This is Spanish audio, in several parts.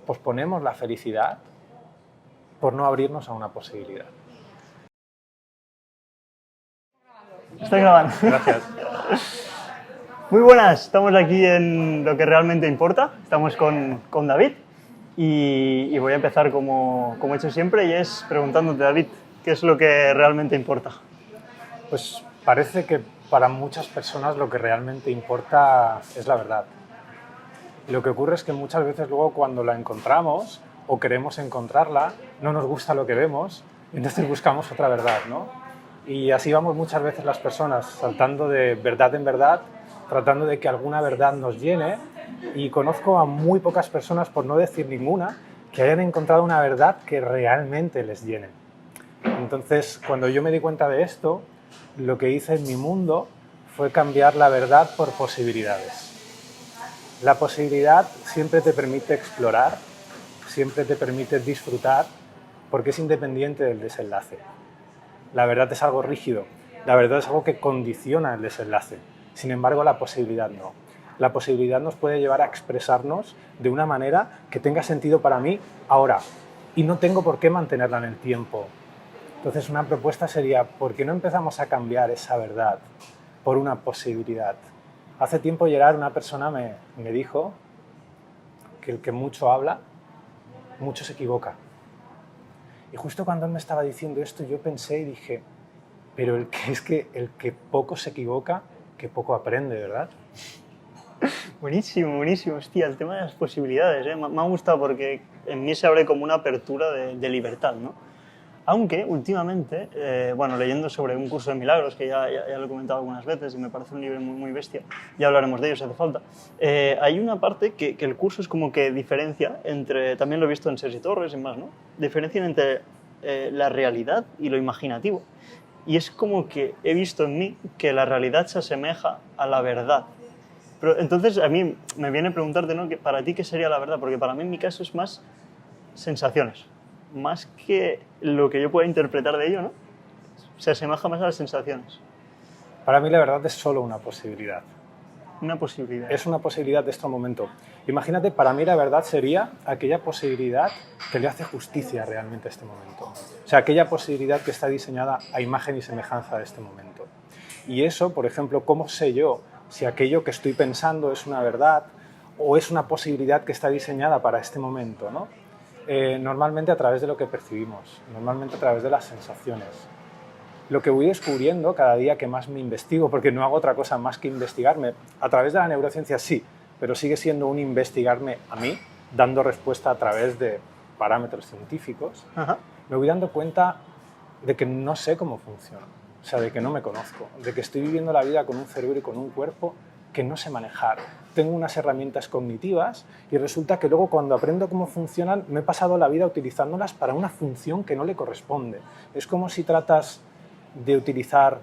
posponemos la felicidad por no abrirnos a una posibilidad. Estoy grabando. Gracias. Muy buenas, estamos aquí en lo que realmente importa. Estamos con David y voy a empezar como he hecho siempre, y es preguntándote, David, ¿qué es lo que realmente importa? Pues parece que para muchas personas lo que realmente importa es la verdad. Y lo que ocurre es que muchas veces luego cuando la encontramos o queremos encontrarla, no nos gusta lo que vemos, y entonces buscamos otra verdad, ¿no? Y así vamos muchas veces las personas, saltando de verdad en verdad, tratando de que alguna verdad nos llene, y conozco a muy pocas personas, por no decir ninguna, que hayan encontrado una verdad que realmente les llene. Entonces, cuando yo me di cuenta de esto, lo que hice en mi mundo fue cambiar la verdad por posibilidades. La posibilidad siempre te permite explorar, siempre te permite disfrutar, porque es independiente del desenlace. La verdad es algo rígido, la verdad es algo que condiciona el desenlace. Sin embargo, la posibilidad no. La posibilidad nos puede llevar a expresarnos de una manera que tenga sentido para mí ahora, y no tengo por qué mantenerla en el tiempo. Entonces, una propuesta sería, ¿por qué no empezamos a cambiar esa verdad por una posibilidad? Hace tiempo, Gerard, una persona me dijo que el que mucho habla, mucho se equivoca. Y justo cuando él me estaba diciendo esto, yo pensé y dije, pero es que el que poco se equivoca, que poco aprende, ¿verdad? Buenísimo, buenísimo. Hostia, el tema de las posibilidades, ¿eh? Me ha gustado porque en mí se abre como una apertura de libertad, ¿no? Aunque últimamente, leyendo sobre un curso de milagros, que ya lo he comentado algunas veces y me parece un libro muy bestia, ya hablaremos de ello si hace falta, hay una parte que el curso es como que diferencia entre, también lo he visto en Sergi Torres y más, ¿no? Diferencian entre la realidad y lo imaginativo. Y es como que he visto en mí que la realidad se asemeja a la verdad. Pero entonces a mí me viene a preguntarte, ¿no? Que para ti, ¿qué sería la verdad? Porque para mí en mi caso es más sensaciones. Más que lo que yo pueda interpretar de ello, ¿no? Se asemeja más a las sensaciones. Para mí la verdad es solo una posibilidad. Una posibilidad. Es una posibilidad de este momento. Imagínate, para mí la verdad sería aquella posibilidad que le hace justicia realmente a este momento. O sea, aquella posibilidad que está diseñada a imagen y semejanza de este momento. Y eso, por ejemplo, ¿cómo sé yo si aquello que estoy pensando es una verdad o es una posibilidad que está diseñada para este momento, ¿no? Normalmente a través de lo que percibimos, normalmente a través de las sensaciones. Lo que voy descubriendo cada día que más me investigo, porque no hago otra cosa más que investigarme, a través de la neurociencia sí, pero sigue siendo un investigarme a mí, dando respuesta a través de parámetros científicos. Ajá. Me voy dando cuenta de que no sé cómo funciona, o sea, de que no me conozco, de que estoy viviendo la vida con un cerebro y con un cuerpo que no sé manejar. Tengo unas herramientas cognitivas y resulta que luego cuando aprendo cómo funcionan me he pasado la vida utilizándolas para una función que no le corresponde. Es como si tratas de utilizar,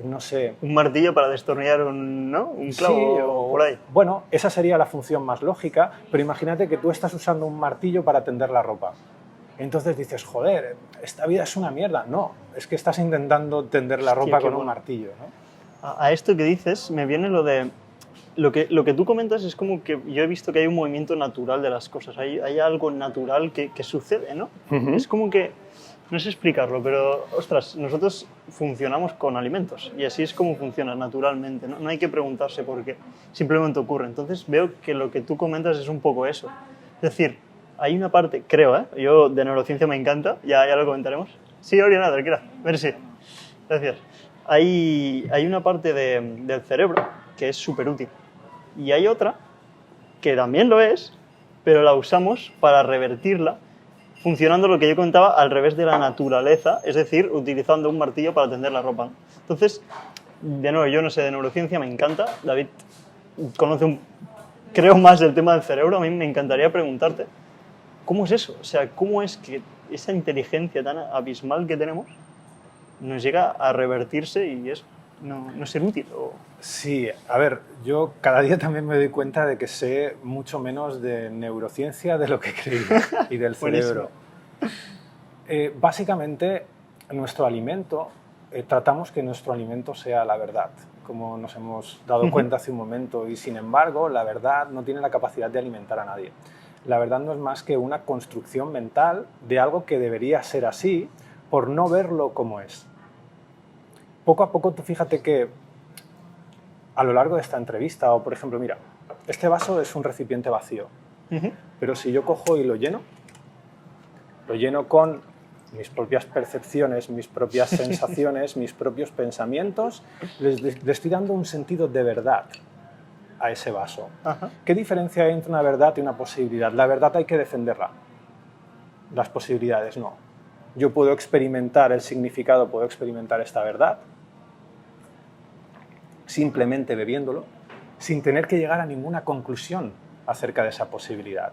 no sé... Un martillo para destornillar un clavo, Sí, o por ahí. Bueno, esa sería la función más lógica, pero imagínate que tú estás usando un martillo para tender la ropa. Entonces dices, joder, esta vida es una mierda. No, es que estás intentando tender la ropa con un martillo, ¿no? A esto que dices me viene lo de... Lo que tú comentas es como que yo he visto que hay un movimiento natural de las cosas, hay algo natural que sucede, ¿no? Es como que, no sé explicarlo, pero, ostras, nosotros funcionamos con alimentos y así es como funciona naturalmente, ¿no? No hay que preguntarse por qué, simplemente ocurre. Entonces veo que lo que tú comentas es un poco eso. Es decir, hay una parte, creo, ¿eh? Yo de neurociencia me encanta, ya lo comentaremos. Sí, Oriana, tranquila, merci. Gracias. Hay una parte del cerebro que es súper útil. Y hay otra que también lo es, pero la usamos para revertirla, funcionando lo que yo contaba al revés de la naturaleza, es decir, utilizando un martillo para tender la ropa. Entonces, de nuevo, yo no sé de neurociencia, me encanta. David conoce creo más del tema del cerebro. A mí me encantaría preguntarte, ¿cómo es eso? O sea, ¿cómo es que esa inteligencia tan abismal que tenemos nos llega a revertirse y eso no ser útil? Sí, a ver, yo cada día también me doy cuenta de que sé mucho menos de neurociencia de lo que creía y del cerebro. Básicamente, nuestro alimento, tratamos que nuestro alimento sea la verdad, como nos hemos dado cuenta hace un momento, y sin embargo, la verdad no tiene la capacidad de alimentar a nadie. la verdad no es más que una construcción mental de algo que debería ser así por no verlo como es. Poco a poco tú fíjate que a lo largo de esta entrevista, o por ejemplo, mira, este vaso es un recipiente vacío, pero si yo cojo y lo lleno con mis propias percepciones, mis propias sensaciones, mis propios pensamientos, le estoy dando un sentido de verdad a ese vaso. Ajá. ¿Qué diferencia hay entre una verdad y una posibilidad? La verdad hay que defenderla, las posibilidades no. Yo puedo experimentar el significado, puedo experimentar esta verdad, simplemente bebiéndolo, sin tener que llegar a ninguna conclusión acerca de esa posibilidad.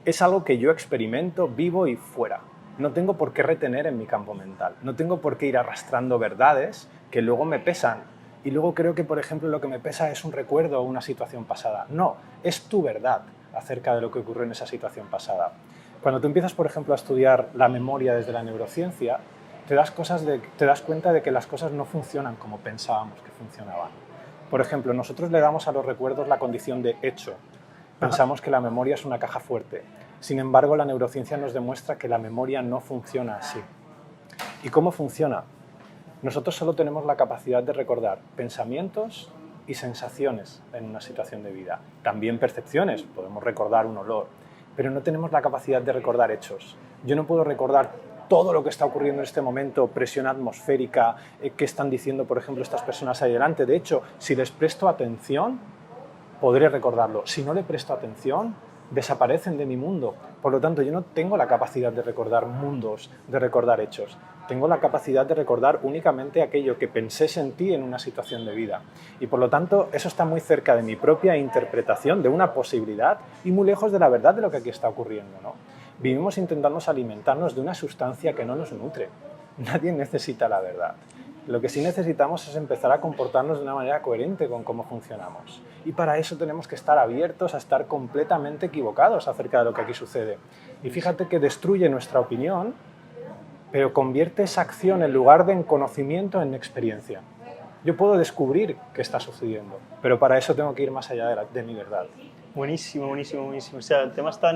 Es algo que yo experimento, vivo y fuera. No tengo por qué retener en mi campo mental. No tengo por qué ir arrastrando verdades que luego me pesan. Y luego creo que, por ejemplo, lo que me pesa es un recuerdo o una situación pasada. No, es tu verdad acerca de lo que ocurrió en esa situación pasada. Cuando tú empiezas, por ejemplo, a estudiar la memoria desde la neurociencia, te das cuenta de que las cosas no funcionan como pensábamos que funcionaban. Por ejemplo, nosotros le damos a los recuerdos la condición de hecho. Pensamos que la memoria es una caja fuerte. Sin embargo, la neurociencia nos demuestra que la memoria no funciona así. ¿Y cómo funciona? Nosotros solo tenemos la capacidad de recordar pensamientos y sensaciones en una situación de vida. También percepciones, podemos recordar un olor, pero no tenemos la capacidad de recordar hechos. Yo no puedo recordar todo lo que está ocurriendo en este momento, presión atmosférica, qué están diciendo, por ejemplo, estas personas ahí delante. De hecho, si les presto atención, podré recordarlo. Si no le presto atención, desaparecen de mi mundo. Por lo tanto, yo no tengo la capacidad de recordar mundos, de recordar hechos. Tengo la capacidad de recordar únicamente aquello que pensé sentí en una situación de vida. Y por lo tanto, eso está muy cerca de mi propia interpretación de una posibilidad y muy lejos de la verdad de lo que aquí está ocurriendo, ¿no? Vivimos intentando alimentarnos de una sustancia que no nos nutre. Nadie necesita la verdad. Lo que sí necesitamos es empezar a comportarnos de una manera coherente con cómo funcionamos. Y para eso tenemos que estar abiertos a estar completamente equivocados acerca de lo que aquí sucede. Y fíjate que destruye nuestra opinión, pero convierte esa acción en lugar de conocimiento en experiencia. Yo puedo descubrir qué está sucediendo, pero para eso tengo que ir más allá de mi verdad. Buenísimo, buenísimo, buenísimo. O sea, el tema está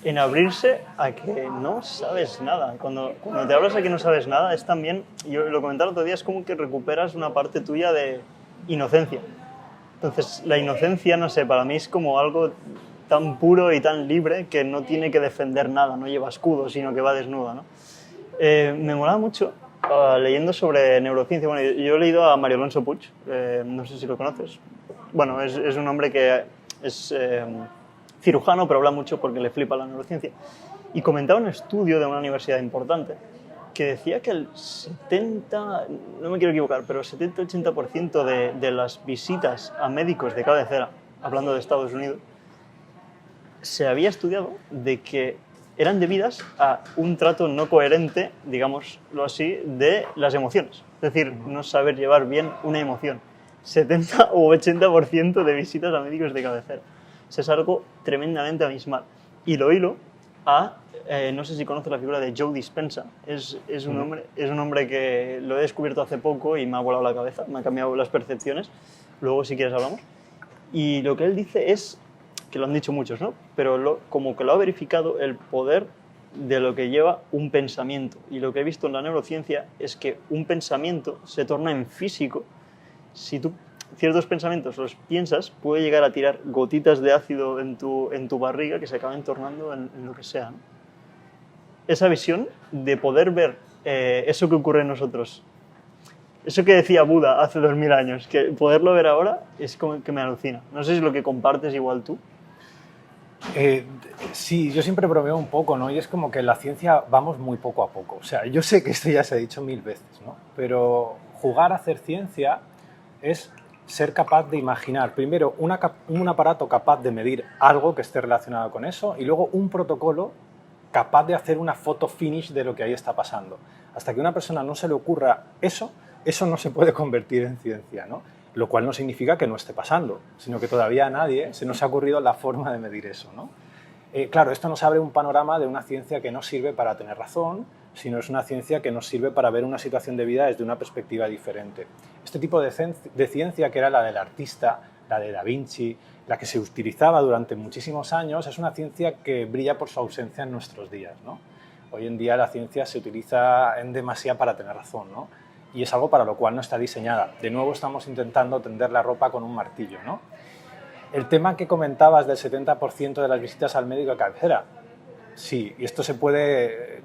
en abrirse a que no sabes nada. Cuando te abres a que no sabes nada, es también, yo lo comentaba el otro día, es como que recuperas una parte tuya de inocencia. Entonces, la inocencia, no sé, para mí es como algo tan puro y tan libre que no tiene que defender nada, no lleva escudo, sino que va desnuda, ¿no? Me molaba mucho leyendo sobre neurociencia. Bueno, yo he leído a Mario Alonso Puig, no sé si lo conoces. Bueno, es un hombre que es cirujano, pero habla mucho porque le flipa la neurociencia. Y comentaba un estudio de una universidad importante que decía que el 70, no me quiero equivocar, pero el 70-80% de las visitas a médicos de cabecera, hablando de Estados Unidos, se había estudiado de que eran debidas a un trato no coherente, digámoslo así, de las emociones. Es decir, no saber llevar bien una emoción. 70 o 80% de visitas a médicos de cabecera. O sea, es algo tremendamente abismal. Y lo hilo a, no sé si conoces la figura de Joe Dispenza. Es un hombre que lo he descubierto hace poco y me ha volado la cabeza, me ha cambiado las percepciones. Luego, si quieres, hablamos. Y lo que él dice es, que lo han dicho muchos, ¿no? Pero como que lo ha verificado el poder de lo que lleva un pensamiento. Y lo que he visto en la neurociencia es que un pensamiento se torna en físico. Si tú ciertos pensamientos los piensas, puede llegar a tirar gotitas de ácido en tu barriga que se acaban tornando en lo que sea, ¿no? Esa visión de poder ver eso que ocurre en nosotros, eso que decía Buda hace 2000 años, que poderlo ver ahora es como que me alucina. No sé si es lo que compartes igual tú. Sí, yo siempre bromeo un poco, ¿no? Y es como que en la ciencia vamos muy poco a poco. O sea, yo sé que esto ya se ha dicho 1000 veces, ¿no? Pero jugar a hacer ciencia es ser capaz de imaginar, primero, un aparato capaz de medir algo que esté relacionado con eso y luego un protocolo capaz de hacer una foto finish de lo que ahí está pasando. Hasta que a una persona no se le ocurra eso no se puede convertir en ciencia, ¿no? Lo cual no significa que no esté pasando, sino que todavía a nadie se nos ha ocurrido la forma de medir eso, ¿no? Claro, esto nos abre un panorama de una ciencia que no sirve para tener razón, sino es una ciencia que nos sirve para ver una situación de vida desde una perspectiva diferente. Este tipo de ciencia, que era la del artista, la de Da Vinci, la que se utilizaba durante muchísimos años, es una ciencia que brilla por su ausencia en nuestros días, ¿no? Hoy en día la ciencia se utiliza en demasía para tener razón, ¿no? Y es algo para lo cual no está diseñada. De nuevo estamos intentando tender la ropa con un martillo, ¿no? El tema que comentabas del 70% de las visitas al médico de cabecera, sí, y esto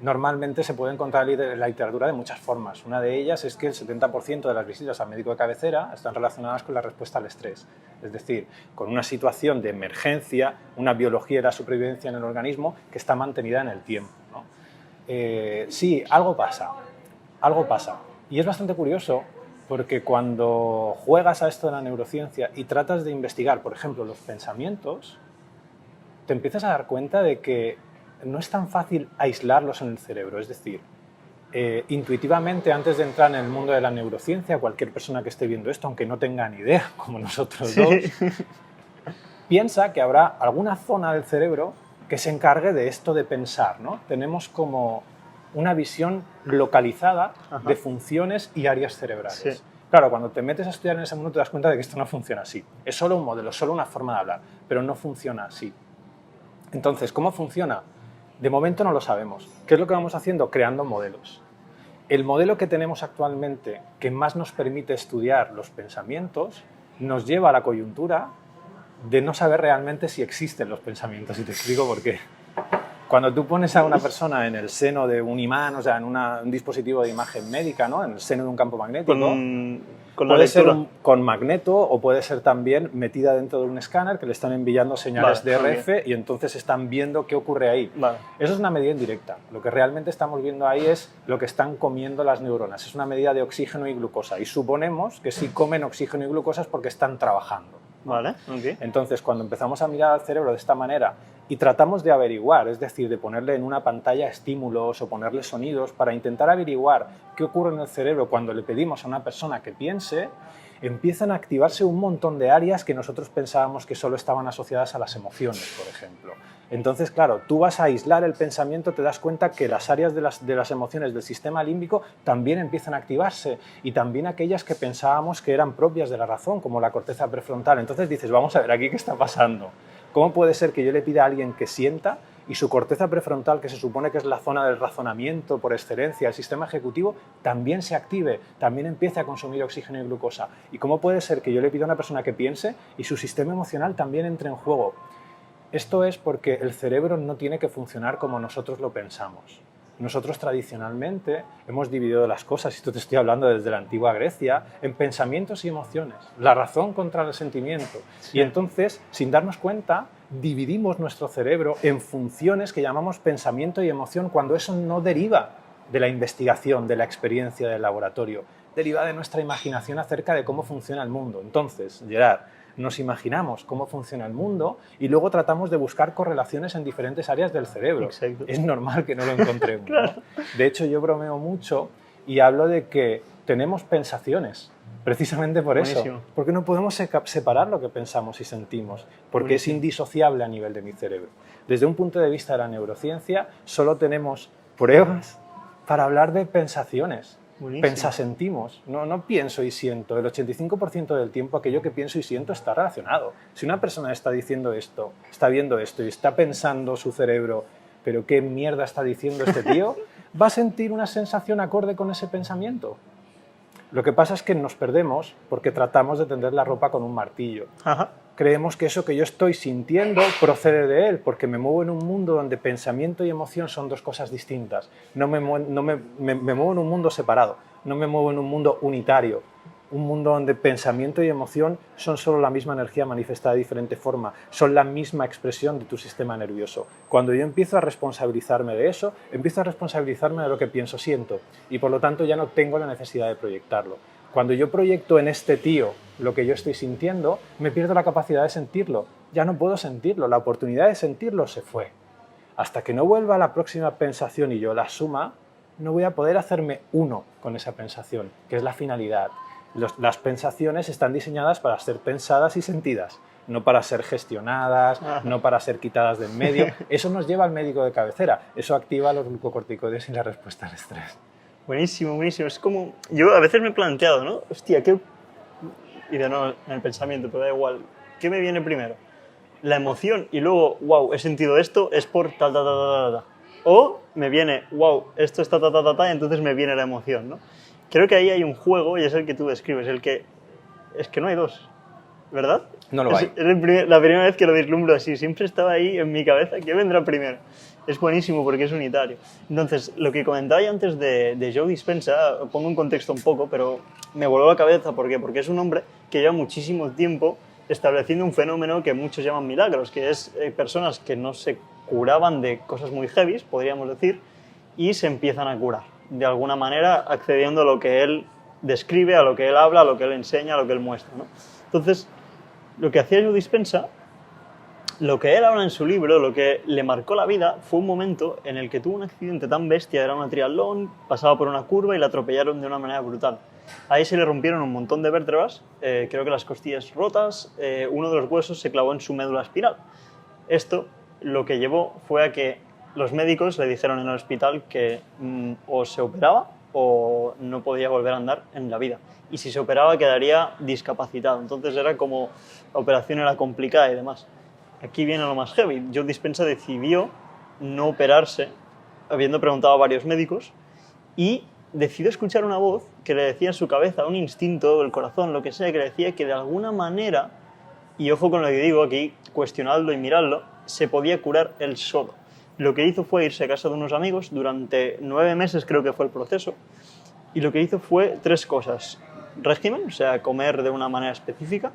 normalmente se puede encontrar en la literatura de muchas formas. Una de ellas es que el 70% de las visitas al médico de cabecera están relacionadas con la respuesta al estrés, es decir, con una situación de emergencia, una biología de la supervivencia en el organismo que está mantenida en el tiempo, ¿no? Sí, algo pasa. Y es bastante curioso porque cuando juegas a esto de la neurociencia y tratas de investigar, por ejemplo, los pensamientos, te empiezas a dar cuenta de que no es tan fácil aislarlos en el cerebro. Es decir, intuitivamente, antes de entrar en el mundo de la neurociencia, cualquier persona que esté viendo esto, aunque no tenga ni idea, como nosotros dos, piensa que habrá alguna zona del cerebro que se encargue de esto de pensar, ¿no? Tenemos como una visión localizada de funciones y áreas cerebrales. Sí. Claro, cuando te metes a estudiar en ese mundo te das cuenta de que esto no funciona así. Es solo un modelo, solo una forma de hablar, pero no funciona así. Entonces, ¿cómo funciona? De momento no lo sabemos. ¿Qué es lo que vamos haciendo? Creando modelos. El modelo que tenemos actualmente, que más nos permite estudiar los pensamientos, nos lleva a la coyuntura de no saber realmente si existen los pensamientos. Y te explico por qué. Cuando tú pones a una persona en el seno de un imán, o sea, en un dispositivo de imagen médica, ¿no? En el seno de un campo magnético, puede ser con magneto o puede ser también metida dentro de un escáner que le están enviando señales de RF y entonces están viendo qué ocurre ahí. Eso es una medida indirecta. Lo que realmente estamos viendo ahí es lo que están comiendo las neuronas. Es una medida de oxígeno y glucosa y suponemos que si comen oxígeno y glucosa es porque están trabajando. Entonces, cuando empezamos a mirar al cerebro de esta manera y tratamos de averiguar, es decir, de ponerle en una pantalla estímulos o ponerle sonidos para intentar averiguar qué ocurre en el cerebro cuando le pedimos a una persona que piense, empiezan a activarse un montón de áreas que nosotros pensábamos que solo estaban asociadas a las emociones, por ejemplo. Entonces, claro, tú vas a aislar el pensamiento, te das cuenta que las áreas de las emociones del sistema límbico también empiezan a activarse y también aquellas que pensábamos que eran propias de la razón, como la corteza prefrontal. Entonces dices, vamos a ver aquí qué está pasando. ¿Cómo puede ser que yo le pida a alguien que sienta y su corteza prefrontal, que se supone que es la zona del razonamiento por excelencia, el sistema ejecutivo, también se active, también empiece a consumir oxígeno y glucosa? ¿Y cómo puede ser que yo le pida a una persona que piense y su sistema emocional también entre en juego? Esto es porque el cerebro no tiene que funcionar como nosotros lo pensamos. Nosotros tradicionalmente hemos dividido las cosas, y esto te estoy hablando desde la antigua Grecia, en pensamientos y emociones, la razón contra el sentimiento. Sí. Y entonces, sin darnos cuenta, dividimos nuestro cerebro en funciones que llamamos pensamiento y emoción cuando eso no deriva de la investigación, de la experiencia del laboratorio, deriva de nuestra imaginación acerca de cómo funciona el mundo. Entonces, Gerard, nos imaginamos cómo funciona el mundo y luego tratamos de buscar correlaciones en diferentes áreas del cerebro. Exacto. Es normal que no lo encontremos. Claro. ¿No? De hecho, yo bromeo mucho y hablo de que tenemos pensaciones, precisamente por Buenísimo. eso. Porque no podemos separar lo que pensamos y sentimos, porque Buenísimo. Es indisociable a nivel de mi cerebro. Desde un punto de vista de la neurociencia, solo tenemos pruebas para hablar de pensaciones. Pensasentimos, no pienso y siento. El 85% del tiempo aquello que pienso y siento está relacionado. Si una persona está diciendo esto, está viendo esto y está pensando su cerebro, pero qué mierda está diciendo este tío, va a sentir una sensación acorde con ese pensamiento. Lo que pasa es que nos perdemos porque tratamos de tender la ropa con un martillo. Ajá. Creemos que eso que yo estoy sintiendo procede de él, porque me muevo en un mundo donde pensamiento y emoción son dos cosas distintas. Me muevo en un mundo separado, no me muevo en un mundo unitario, un mundo donde pensamiento y emoción son solo la misma energía manifestada de diferente forma, son la misma expresión de tu sistema nervioso. Cuando yo empiezo a responsabilizarme de eso, empiezo a responsabilizarme de lo que pienso, siento, y por lo tanto ya no tengo la necesidad de proyectarlo. Cuando yo proyecto en este tío lo que yo estoy sintiendo, me pierdo la capacidad de sentirlo. Ya no puedo sentirlo, la oportunidad de sentirlo se fue. Hasta que no vuelva la próxima pensación y yo la suma, no voy a poder hacerme uno con esa pensación, que es la finalidad. Las pensaciones están diseñadas para ser pensadas y sentidas, no para ser gestionadas, no para ser quitadas de en medio. Eso nos lleva al médico de cabecera, eso activa los glucocorticoides y la respuesta al estrés. Buenísimo, buenísimo. Es como... Yo a veces me he planteado, ¿no? Hostia, ¿qué...? Y de no, en el pensamiento, pero da igual. ¿Qué me viene primero? la emoción y luego, wow, he sentido esto, es por tal, tal, tal, tal, tal. O me viene, wow, esto está ta, ta, ta, ta, y entonces me viene la emoción, ¿no? Creo que ahí hay un juego y es el que tú describes, el que... Es que no hay dos, ¿verdad? No lo hay. Es la primera vez que lo vislumbro así, siempre estaba ahí en mi cabeza, ¿qué vendrá primero? Es buenísimo porque es unitario. Entonces, lo que comentaba yo antes de Joe Dispenza, pongo en contexto un poco, pero me voló la cabeza, ¿por qué? Porque es un hombre que lleva muchísimo tiempo estableciendo un fenómeno que muchos llaman milagros, que es personas que no se curaban de cosas muy heavy, podríamos decir, y se empiezan a curar, de alguna manera accediendo a lo que él describe, a lo que él habla, a lo que él enseña, a lo que él muestra, ¿no? Entonces, lo que hacía Joe Dispenza, lo que él habla en su libro, lo que le marcó la vida, fue un momento en el que tuvo un accidente tan bestia, era una triatlón, pasaba por una curva y la atropellaron de una manera brutal. Ahí se le rompieron un montón de vértebras, creo que las costillas rotas, uno de los huesos se clavó en su médula espinal. Esto lo que llevó fue a que los médicos le dijeron en el hospital que o se operaba o no podía volver a andar en la vida. Y si se operaba quedaría discapacitado. Entonces era como la operación era complicada y demás. Aquí viene lo más heavy. Joe Dispenza decidió no operarse, habiendo preguntado a varios médicos, y decidió escuchar una voz que le decía en su cabeza, un instinto, el corazón, lo que sea, que le decía que de alguna manera, y ojo con lo que digo aquí, cuestionadlo y miradlo, se podía curar él solo. Lo que hizo fue irse a casa de unos amigos durante 9 meses, creo que fue el proceso, y lo que hizo fue 3 cosas. Régimen, o sea, comer de una manera específica,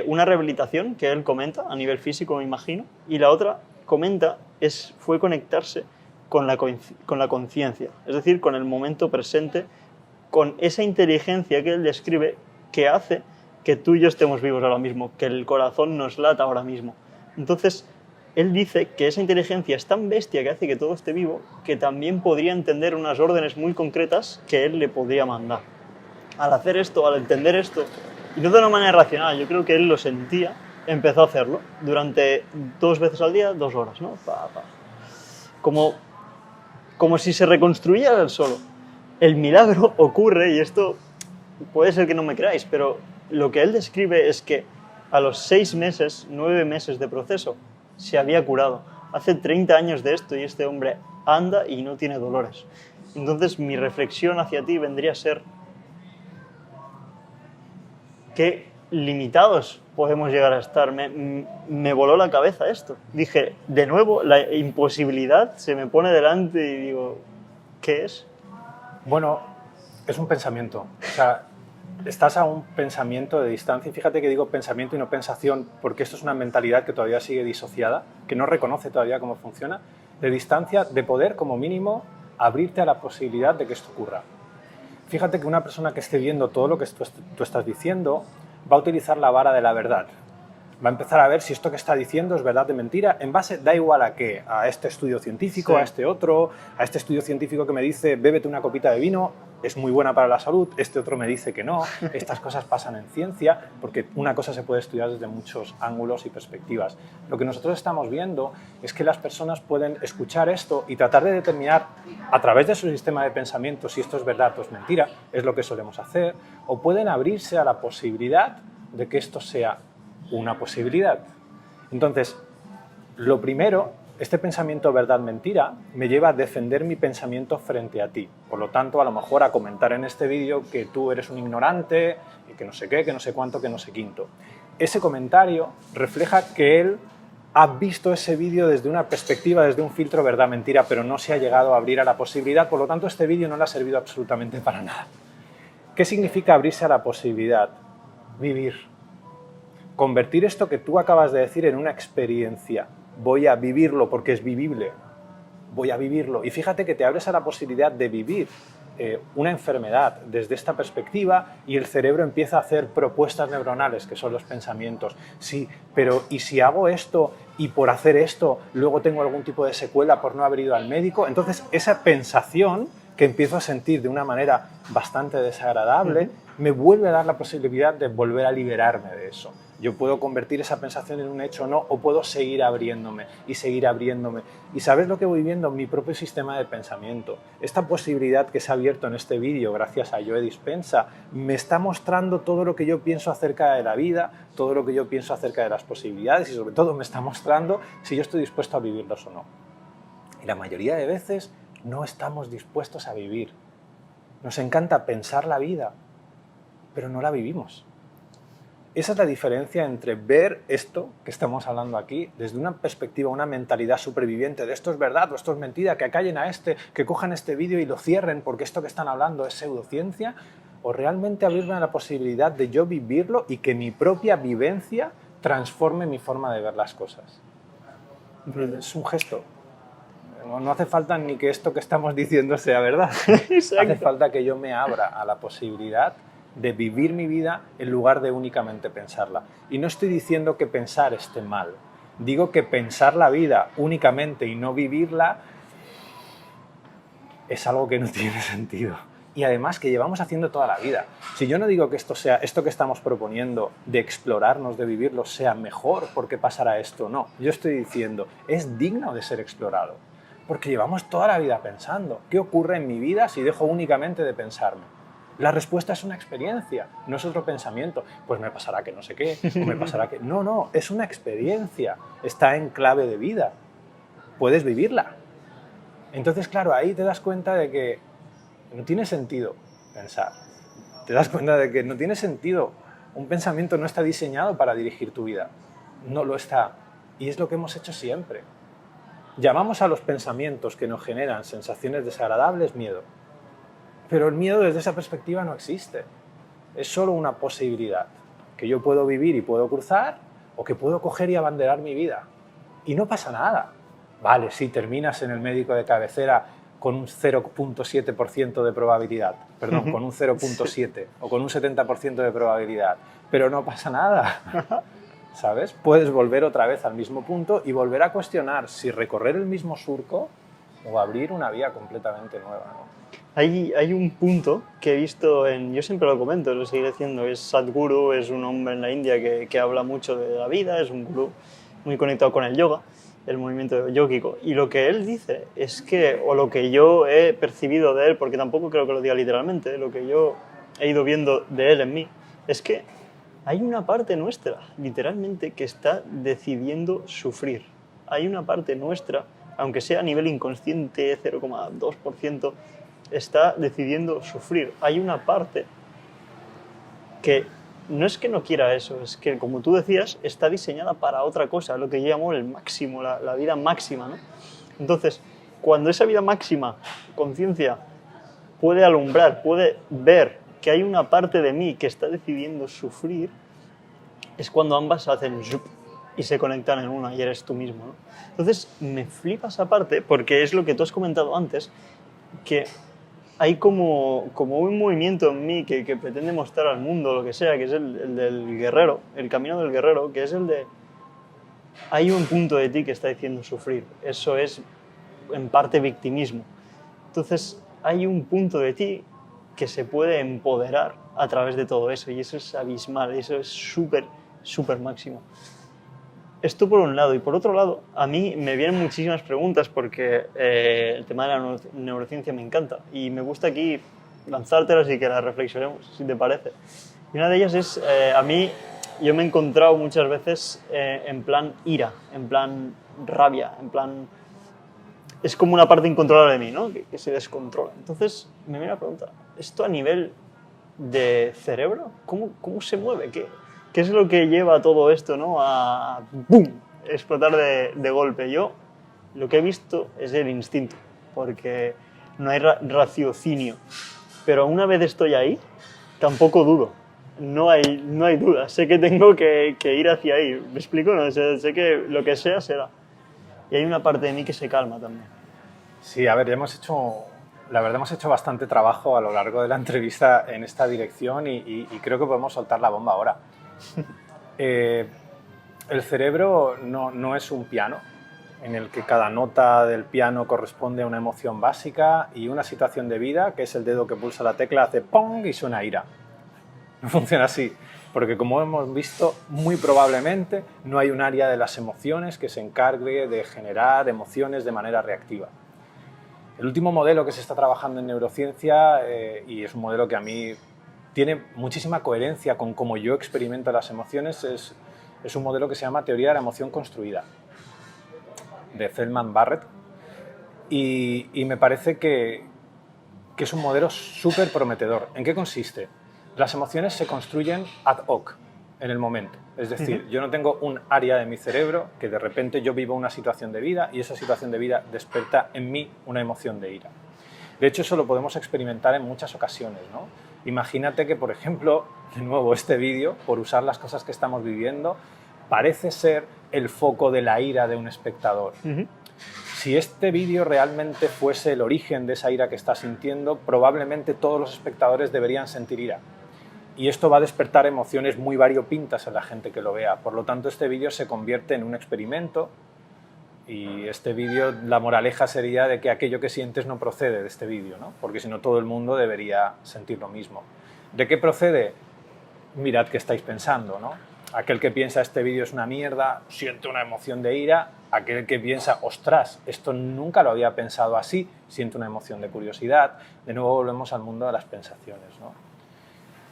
una rehabilitación que él comenta a nivel físico, me imagino, y la otra comenta fue conectarse con la conciencia, es decir, con el momento presente, con esa inteligencia que él describe que hace que tú y yo estemos vivos ahora mismo, que el corazón nos lata ahora mismo. Entonces, él dice que esa inteligencia es tan bestia que hace que todo esté vivo, que también podría entender unas órdenes muy concretas que él le podría mandar. Al hacer esto, al entender esto, y no de una manera racional, yo creo que él lo sentía, empezó a hacerlo durante 2 veces al día, 2 horas, ¿no? Como si se reconstruyera él solo. El milagro ocurre, y esto puede ser que no me creáis, pero lo que él describe es que a los 6 meses, 9 meses de proceso, se había curado. Hace 30 años de esto y este hombre anda y no tiene dolores. Entonces mi reflexión hacia ti vendría a ser qué limitados podemos llegar a estar. Me voló la cabeza esto. Dije, de nuevo, la imposibilidad se me pone delante y digo, ¿qué es? Bueno, es un pensamiento. O sea, estás a un pensamiento de distancia. Y fíjate que digo pensamiento y no pensación, porque esto es una mentalidad que todavía sigue disociada, que no reconoce todavía cómo funciona, de distancia, de poder, como mínimo, abrirte a la posibilidad de que esto ocurra. Fíjate que una persona que esté viendo todo lo que tú estás diciendo va a utilizar la vara de la verdad. Va a empezar a ver si esto que está diciendo es verdad o mentira, en base, da igual a qué, a este estudio científico, Sí. a este otro, a este estudio científico que me dice bébete una copita de vino, es muy buena para la salud, este otro me dice que no. Estas cosas pasan en ciencia porque una cosa se puede estudiar desde muchos ángulos y perspectivas. Lo que nosotros estamos viendo es que las personas pueden escuchar esto y tratar de determinar a través de su sistema de pensamiento si esto es verdad o es mentira, es lo que solemos hacer, o pueden abrirse a la posibilidad de que esto sea una posibilidad. Entonces, lo primero, este pensamiento verdad-mentira me lleva a defender mi pensamiento frente a ti. Por lo tanto, a lo mejor a comentar en este vídeo que tú eres un ignorante, y que no sé qué, que no sé cuánto, que no sé quinto. Ese comentario refleja que él ha visto ese vídeo desde una perspectiva, desde un filtro verdad-mentira, pero no se ha llegado a abrir a la posibilidad. Por lo tanto, este vídeo no le ha servido absolutamente para nada. ¿Qué significa abrirse a la posibilidad? Vivir. Convertir esto que tú acabas de decir en una experiencia. Voy a vivirlo porque es vivible. Voy a vivirlo. Y fíjate que te abres a la posibilidad de vivir una enfermedad desde esta perspectiva y el cerebro empieza a hacer propuestas neuronales, que son los pensamientos. Sí, pero ¿y si hago esto y por hacer esto luego tengo algún tipo de secuela por no haber ido al médico? Entonces esa pensación que empiezo a sentir de una manera bastante desagradable me vuelve a dar la posibilidad de volver a liberarme de eso. Yo puedo convertir esa pensación en un hecho o no, o puedo seguir abriéndome y seguir abriéndome. ¿Y sabes lo que voy viendo? Mi propio sistema de pensamiento. Esta posibilidad que se ha abierto en este vídeo, gracias a Joe Dispenza, me está mostrando todo lo que yo pienso acerca de la vida, todo lo que yo pienso acerca de las posibilidades y sobre todo me está mostrando si yo estoy dispuesto a vivirlos o no. Y la mayoría de veces no estamos dispuestos a vivir. Nos encanta pensar la vida, pero no la vivimos. Esa es la diferencia entre ver esto que estamos hablando aquí desde una perspectiva, una mentalidad superviviente de esto es verdad o esto es mentira, que callen a que cojan este vídeo y lo cierren porque esto que están hablando es pseudociencia, o realmente abrirme a la posibilidad de yo vivirlo y que mi propia vivencia transforme mi forma de ver las cosas. Es un gesto. No hace falta ni que esto que estamos diciendo sea verdad. Hace falta que yo me abra a la posibilidad de vivir mi vida en lugar de únicamente pensarla. Y no estoy diciendo que pensar esté mal. Digo que pensar la vida únicamente y no vivirla es algo que no tiene sentido. Y además que llevamos haciendo toda la vida. Si yo no digo que esto que estamos proponiendo de explorarnos, de vivirlo, sea mejor porque pasará esto, no. Yo estoy diciendo, es digno de ser explorado. Porque llevamos toda la vida pensando. ¿Qué ocurre en mi vida si dejo únicamente de pensarme? La respuesta es una experiencia, no es otro pensamiento. Pues me pasará que no sé qué, o me pasará que... No, es una experiencia, está en clave de vida. Puedes vivirla. Entonces, claro, ahí te das cuenta de que no tiene sentido pensar. Te das cuenta de que no tiene sentido. Un pensamiento no está diseñado para dirigir tu vida. No lo está. Y es lo que hemos hecho siempre. Llamamos a los pensamientos que nos generan sensaciones desagradables miedo. Pero el miedo desde esa perspectiva no existe. Es solo una posibilidad que yo puedo vivir y puedo cruzar o que puedo coger y abanderar mi vida. Y no pasa nada. Vale, sí, terminas en el médico de cabecera con un 0,7% de probabilidad. Perdón, con un 0,7 o con un 70% de probabilidad. Pero no pasa nada. ¿Sabes? Puedes volver otra vez al mismo punto y volver a cuestionar si recorrer el mismo surco o abrir una vía completamente nueva, ¿no? Hay un punto que he visto yo siempre lo comento, lo seguiré diciendo, es Sadhguru, es un hombre en la India que habla mucho de la vida, es un gurú muy conectado con el yoga, el movimiento yógico, y lo que él dice es que, o lo que yo he percibido de él, porque tampoco creo que lo diga literalmente, lo que yo he ido viendo de él en mí, es que hay una parte nuestra, literalmente, que está decidiendo sufrir. Hay una parte nuestra, aunque sea a nivel inconsciente, 0,2%, está decidiendo sufrir. Hay una parte que no es que no quiera eso, es que, como tú decías, está diseñada para otra cosa, lo que yo llamo el máximo, la vida máxima, ¿no? Entonces, cuando esa vida máxima, conciencia, puede alumbrar, puede ver que hay una parte de mí que está decidiendo sufrir, es cuando ambas hacen zup y se conectan en una y eres tú mismo, ¿no? Entonces, me flipa esa parte porque es lo que tú has comentado antes, que hay como un movimiento en mí que pretende mostrar al mundo lo que sea, que es el del guerrero, el camino del guerrero, que es el de... Hay un punto de ti que está diciendo sufrir. Eso es, en parte, victimismo. Entonces, hay un punto de ti que se puede empoderar a través de todo eso, y eso es abismal, eso es súper, súper máximo. Esto por un lado, y por otro lado, a mí me vienen muchísimas preguntas porque el tema de la neurociencia me encanta y me gusta aquí lanzártelas y que las reflexionemos, si te parece. Y una de ellas es, a mí, yo me he encontrado muchas veces en plan ira, en plan rabia, en plan... Es como una parte incontrolable de mí, ¿no? Que se descontrola. Entonces, me viene la pregunta, ¿esto a nivel de cerebro? ¿Cómo se mueve? ¿Qué es lo que lleva todo esto, ¿no? A ¡boom! Explotar de golpe. Yo lo que he visto es el instinto, porque no hay raciocinio. Pero una vez estoy ahí, tampoco dudo. No hay duda. Sé que tengo que ir hacia ahí. ¿Me explico? No, sé que lo que sea, será. Y hay una parte de mí que se calma también. Sí, a ver, la verdad hemos hecho bastante trabajo a lo largo de la entrevista en esta dirección y creo que podemos soltar la bomba ahora. El cerebro no es un piano en el que cada nota del piano corresponde a una emoción básica y una situación de vida, que es el dedo que pulsa la tecla, hace ¡pong! Y suena ira. no funciona así. Porque como hemos visto, muy probablemente no hay un área de las emociones que se encargue de generar emociones de manera reactiva. El último modelo que se está trabajando en neurociencia, y es un modelo que a mí tiene muchísima coherencia con cómo yo experimento las emociones, es un modelo que se llama teoría de la emoción construida, de Feldman Barrett, y me parece que es un modelo súper prometedor. ¿En qué consiste? Las emociones se construyen ad hoc, en el momento. Es decir, yo no tengo un área de mi cerebro que de repente yo vivo una situación de vida y esa situación de vida despierta en mí una emoción de ira. De hecho, eso lo podemos experimentar en muchas ocasiones, ¿no? Imagínate que, por ejemplo, de nuevo este vídeo, por usar las cosas que estamos viviendo, parece ser el foco de la ira de un espectador. Si este vídeo realmente fuese el origen de esa ira que está sintiendo, probablemente todos los espectadores deberían sentir ira. Y esto va a despertar emociones muy variopintas en la gente que lo vea. Por lo tanto, este vídeo se convierte en un experimento y este vídeo, la moraleja sería de que aquello que sientes no procede de este vídeo, ¿no? Porque si no todo el mundo debería sentir lo mismo. ¿De qué procede? Mirad qué estáis pensando, ¿no? Aquel que piensa este vídeo es una mierda, siente una emoción de ira. Aquel que piensa, ostras, esto nunca lo había pensado así, siente una emoción de curiosidad. De nuevo volvemos al mundo de las pensaciones, ¿no?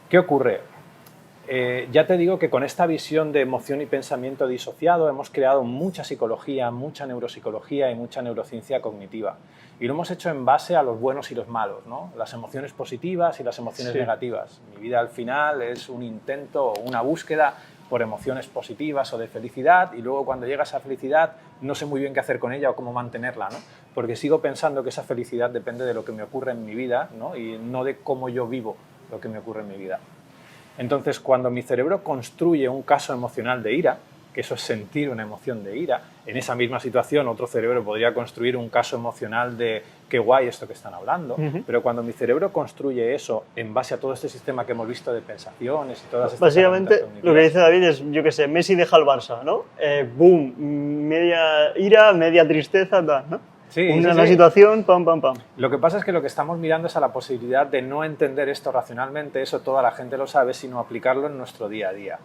¿Qué ocurre? Ya te digo que con esta visión de emoción y pensamiento disociado hemos creado mucha psicología, mucha neuropsicología y mucha neurociencia cognitiva. Y lo hemos hecho en base a los buenos y los malos, ¿no? Las emociones positivas y las emociones negativas. Mi vida al final es un intento o una búsqueda por emociones positivas o de felicidad y luego cuando llega esa felicidad no sé muy bien qué hacer con ella o cómo mantenerla, ¿no? Porque sigo pensando que esa felicidad depende de lo que me ocurre en mi vida, ¿no? Y no de cómo yo vivo lo que me ocurre en mi vida. Entonces, cuando mi cerebro construye un caso emocional de ira, que eso es sentir una emoción de ira, en esa misma situación otro cerebro podría construir un caso emocional de qué guay esto que están hablando, pero cuando mi cerebro construye eso en base a todo este sistema que hemos visto de pensaciones y todas estas básicamente lo que dice David es, yo qué sé, Messi deja el Barça, ¿no? Boom, media ira, media tristeza, tal, ¿no? Sí, una situación, pam, pam, pam. Lo que pasa es que lo que estamos mirando es a la posibilidad de no entender esto racionalmente, eso toda la gente lo sabe, sino aplicarlo en nuestro día a día.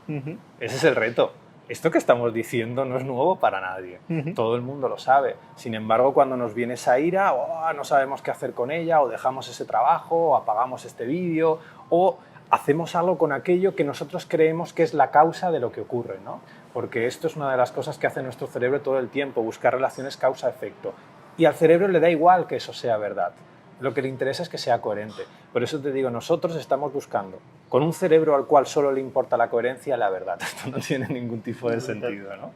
Ese es el reto. Esto que estamos diciendo no es nuevo para nadie, todo el mundo lo sabe. Sin embargo, cuando nos viene esa ira, no sabemos qué hacer con ella, o dejamos ese trabajo, o apagamos este vídeo, o hacemos algo con aquello que nosotros creemos que es la causa de lo que ocurre, ¿no? Porque esto es una de las cosas que hace nuestro cerebro todo el tiempo, buscar relaciones causa-efecto. Y al cerebro le da igual que eso sea verdad. Lo que le interesa es que sea coherente. Por eso te digo, nosotros estamos buscando, con un cerebro al cual solo le importa la coherencia, la verdad. Esto no tiene ningún tipo de sentido, ¿no?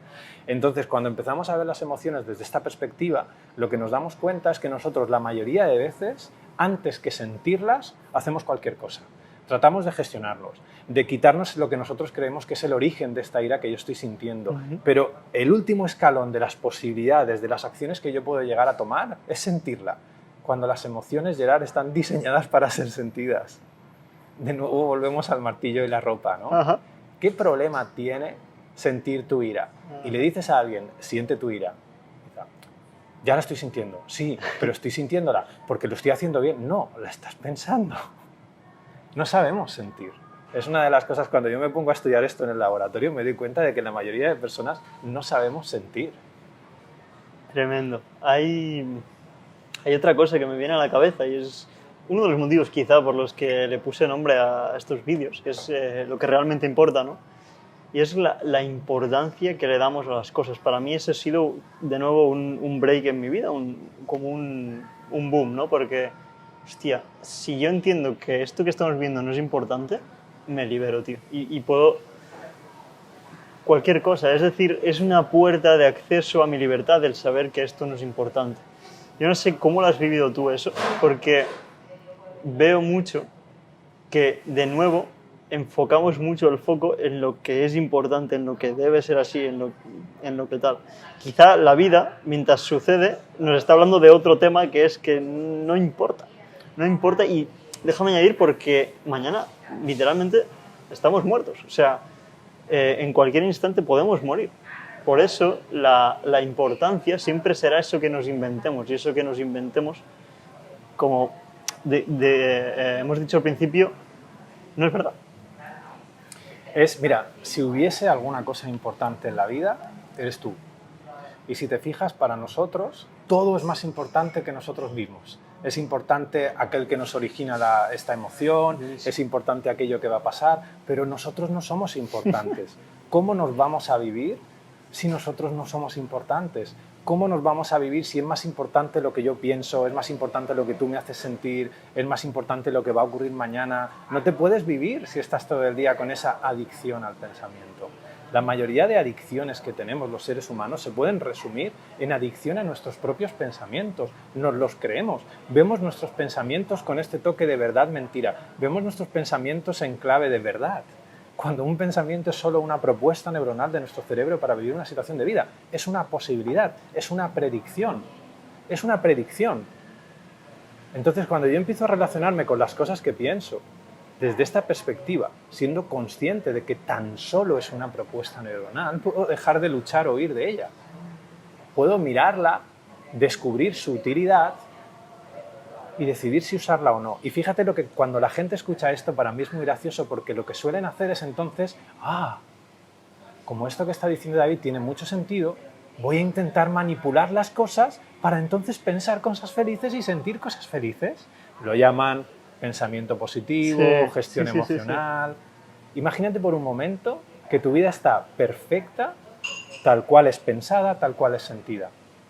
Entonces, cuando empezamos a ver las emociones desde esta perspectiva, lo que nos damos cuenta es que nosotros, la mayoría de veces, antes que sentirlas, hacemos cualquier cosa. Tratamos de gestionarlos, de quitarnos lo que nosotros creemos que es el origen de esta ira que yo estoy sintiendo. Pero el último escalón de las posibilidades, de las acciones que yo puedo llegar a tomar, es sentirla. Cuando las emociones, Gerard, están diseñadas para ser sentidas. De nuevo volvemos al martillo y la ropa, ¿no? ¿Qué problema tiene sentir tu ira? Y le dices a alguien, siente tu ira. Ya la estoy sintiendo. Sí, pero estoy sintiéndola porque lo estoy haciendo bien. No, la estás pensando. No sabemos sentir. Es una de las cosas, cuando yo me pongo a estudiar esto en el laboratorio, me doy cuenta de que la mayoría de personas no sabemos sentir. Tremendo. Hay otra cosa que me viene a la cabeza y es uno de los motivos quizá por los que le puse nombre a estos vídeos, que es lo que realmente importa, ¿no? Y es la importancia que le damos a las cosas. Para mí ese ha sido, de nuevo, un break en mi vida, como un boom, ¿no? Porque, hostia, si yo entiendo que esto que estamos viendo no es importante, me libero, tío. Y puedo cualquier cosa. Es decir, es una puerta de acceso a mi libertad el saber que esto no es importante. Yo no sé cómo lo has vivido tú eso, porque veo mucho que, de nuevo, enfocamos mucho el foco en lo que es importante, en lo que debe ser así, en lo que tal. Quizá la vida, mientras sucede, nos está hablando de otro tema que es que no importa. No importa, y déjame añadir, porque mañana, literalmente, estamos muertos. O sea, en cualquier instante podemos morir. Por eso, la importancia siempre será eso que nos inventemos, y eso que nos inventemos, como hemos dicho al principio, no es verdad. Mira, si hubiese alguna cosa importante en la vida, eres tú. Y si te fijas, para nosotros, todo es más importante que nosotros mismos. Es importante aquel que nos origina esta emoción, es importante aquello que va a pasar, pero nosotros no somos importantes. ¿Cómo nos vamos a vivir si nosotros no somos importantes? ¿Cómo nos vamos a vivir si es más importante lo que yo pienso, es más importante lo que tú me haces sentir, es más importante lo que va a ocurrir mañana? No te puedes vivir si estás todo el día con esa adicción al pensamiento. La mayoría de adicciones que tenemos los seres humanos se pueden resumir en adicción a nuestros propios pensamientos. Nos los creemos. Vemos nuestros pensamientos con este toque de verdad-mentira. Vemos nuestros pensamientos en clave de verdad. Cuando un pensamiento es solo una propuesta neuronal de nuestro cerebro para vivir una situación de vida. Es una posibilidad, es una predicción. Es una predicción. Entonces, cuando yo empiezo a relacionarme con las cosas que pienso, desde esta perspectiva, siendo consciente de que tan solo es una propuesta neuronal, puedo dejar de luchar o huir de ella. Puedo mirarla, descubrir su utilidad y decidir si usarla o no. Y fíjate lo que cuando la gente escucha esto, para mí es muy gracioso, porque lo que suelen hacer es entonces, como esto que está diciendo David tiene mucho sentido, voy a intentar manipular las cosas para entonces pensar cosas felices y sentir cosas felices. Lo llaman pensamiento positivo, gestión emocional. Imagínate por un momento que tu vida está perfecta, tal cual es pensada, tal cual es sentida.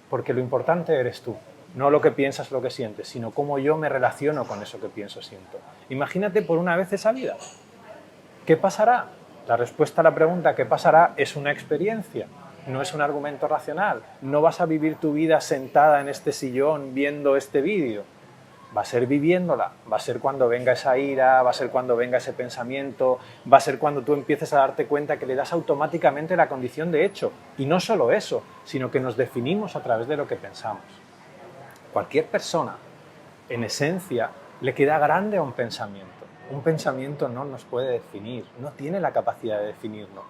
Porque lo importante eres tú, no lo que piensas, lo que sientes, sino cómo yo me relaciono con eso que pienso, siento. Imagínate por una vez esa vida. ¿Qué pasará? La respuesta a la pregunta ¿qué pasará? Es una experiencia, no es un argumento racional. No vas a vivir tu vida sentada en este sillón viendo este vídeo. Va a ser viviéndola, va a ser cuando venga esa ira, va a ser cuando venga ese pensamiento, va a ser cuando tú empieces a darte cuenta que le das automáticamente la condición de hecho. Y no solo eso, sino que nos definimos a través de lo que pensamos. Cualquier persona, en esencia, le queda grande a un pensamiento. Un pensamiento no nos puede definir, no tiene la capacidad de definirlo.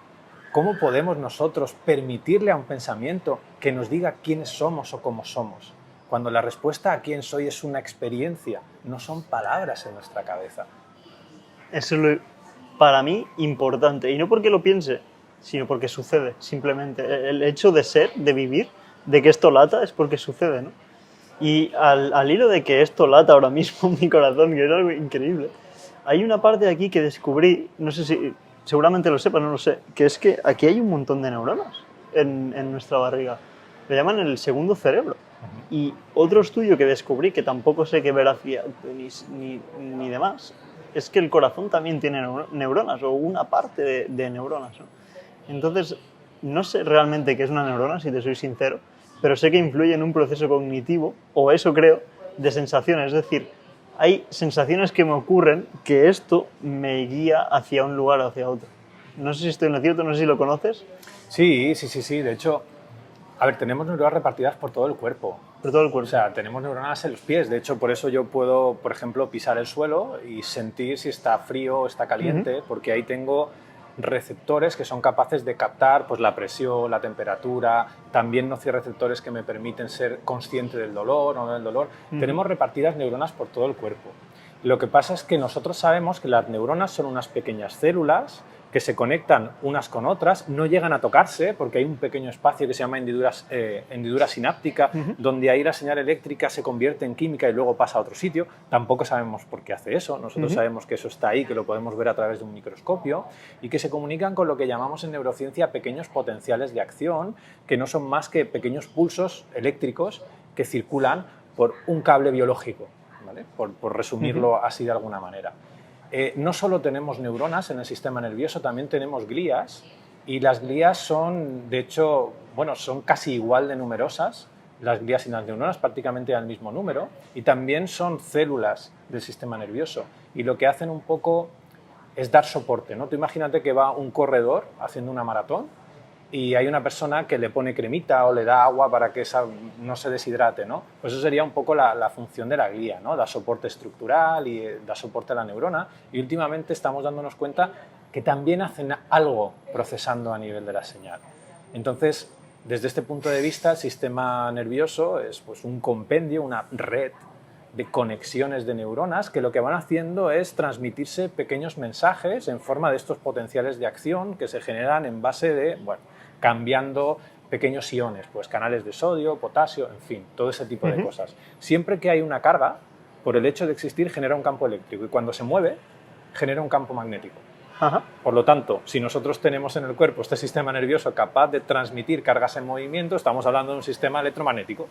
¿Cómo podemos nosotros permitirle a un pensamiento que nos diga quiénes somos o cómo somos? Cuando la respuesta a quién soy es una experiencia, no son palabras en nuestra cabeza. Eso es para mí importante, y no porque lo piense, sino porque sucede, simplemente. El hecho de ser, de vivir, de que esto lata, es porque sucede, ¿no? Y al hilo de que esto lata ahora mismo en mi corazón, que es algo increíble, hay una parte de aquí que descubrí, no sé si, seguramente lo sepas, no lo sé, que es que aquí hay un montón de neuronas en nuestra barriga. Le llaman el segundo cerebro. Y otro estudio que descubrí, que tampoco sé qué veracidad ni demás, es que el corazón también tiene neuronas, o una parte de neuronas, ¿no? Entonces, no sé realmente qué es una neurona, si te soy sincero, pero sé que influye en un proceso cognitivo, o eso creo, de sensaciones. Es decir, hay sensaciones que me ocurren que esto me guía hacia un lugar o hacia otro. No sé si estoy en lo cierto, no sé si lo conoces. Sí. De hecho, a ver, tenemos neuronas repartidas por todo el cuerpo. Por todo el cuerpo. O sea, tenemos neuronas en los pies. De hecho, por eso yo puedo, por ejemplo, pisar el suelo y sentir si está frío o está caliente, porque ahí tengo receptores que son capaces de captar pues, la presión, la temperatura, también nociceptores que me permiten ser consciente del dolor o no del dolor. Tenemos repartidas neuronas por todo el cuerpo. Lo que pasa es que nosotros sabemos que las neuronas son unas pequeñas células que se conectan unas con otras, no llegan a tocarse porque hay un pequeño espacio que se llama hendidura sináptica, donde ahí la señal eléctrica se convierte en química y luego pasa a otro sitio. Tampoco sabemos por qué hace eso, nosotros sabemos que eso está ahí, que lo podemos ver a través de un microscopio y que se comunican con lo que llamamos en neurociencia pequeños potenciales de acción, que no son más que pequeños pulsos eléctricos que circulan por un cable biológico, ¿vale? Por resumirlo así de alguna manera. No solo tenemos neuronas en el sistema nervioso, también tenemos glías, y las glías son, de hecho, bueno, son casi igual de numerosas, las glías y las neuronas prácticamente al mismo número, y también son células del sistema nervioso, y lo que hacen un poco es dar soporte, ¿no? Tú imagínate que va un corredor haciendo una maratón, y hay una persona que le pone cremita o le da agua para que esa no se deshidrate, ¿no? Pues eso sería un poco la función de la glía, ¿no? Da soporte estructural y da soporte a la neurona, y últimamente estamos dándonos cuenta que también hacen algo procesando a nivel de la señal. Entonces, desde este punto de vista, el sistema nervioso es pues, un compendio, una red de conexiones de neuronas que lo que van haciendo es transmitirse pequeños mensajes en forma de estos potenciales de acción que se generan en base de, bueno, cambiando pequeños iones, pues canales de sodio, potasio, en fin, todo ese tipo de cosas. Siempre que hay una carga, por el hecho de existir, genera un campo eléctrico y cuando se mueve, genera un campo magnético. Por lo tanto, si nosotros tenemos en el cuerpo este sistema nervioso capaz de transmitir cargas en movimiento, estamos hablando de un sistema electromagnético